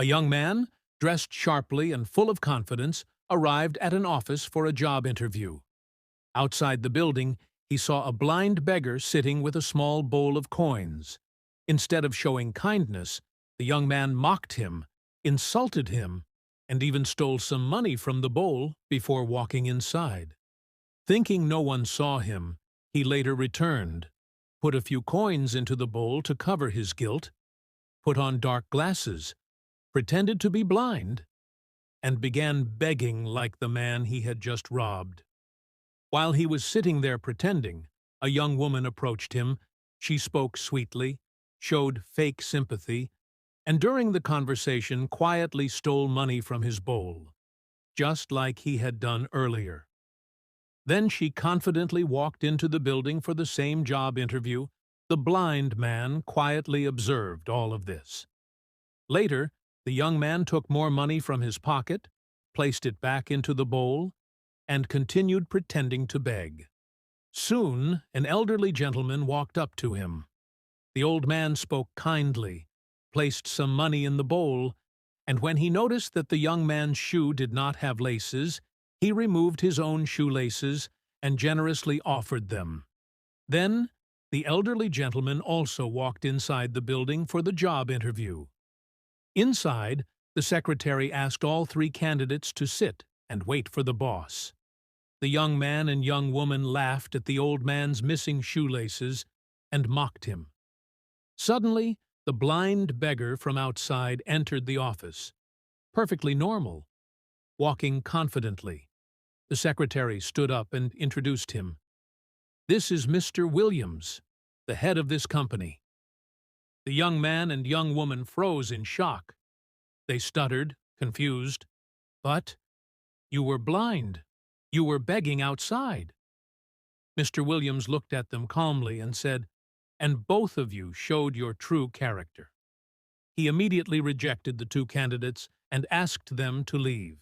A young man, dressed sharply and full of confidence, arrived at an office for a job interview. Outside the building, he saw a blind beggar sitting with a small bowl of coins. Instead of showing kindness, the young man mocked him, insulted him, and even stole some money from the bowl before walking inside. Thinking no one saw him, he later returned, put a few coins into the bowl to cover his guilt, put on dark glasses, pretended to be blind, and began begging like the man he had just robbed. While he was sitting there pretending, a young woman approached him. She spoke sweetly, showed fake sympathy, and during the conversation quietly stole money from his bowl, just like he had done earlier. Then she confidently walked into the building for the same job interview. The blind man quietly observed all of this. Later, the young man took more money from his pocket, placed it back into the bowl, and continued pretending to beg. Soon, an elderly gentleman walked up to him. The old man spoke kindly, placed some money in the bowl, and when he noticed that the young man's shoe did not have laces, he removed his own shoelaces and generously offered them. Then, the elderly gentleman also walked inside the building for the job interview. Inside, the secretary asked all three candidates to sit and wait for the boss. The young man and young woman laughed at the old man's missing shoelaces and mocked him. Suddenly, the blind beggar from outside entered the office, perfectly normal, walking confidently. The secretary stood up and introduced him. "This is Mr. Williams, the head of this company." The young man and young woman froze in shock. They stuttered, confused. "But you were blind. You were begging outside." Mr. Williams looked at them calmly and said, "And both of you showed your true character." He immediately rejected the two candidates and asked them to leave.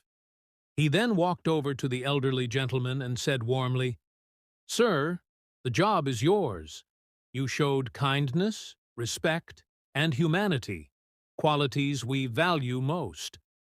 He then walked over to the elderly gentleman and said warmly, "Sir, the job is yours. You showed kindness, respect, and humanity, qualities we value most.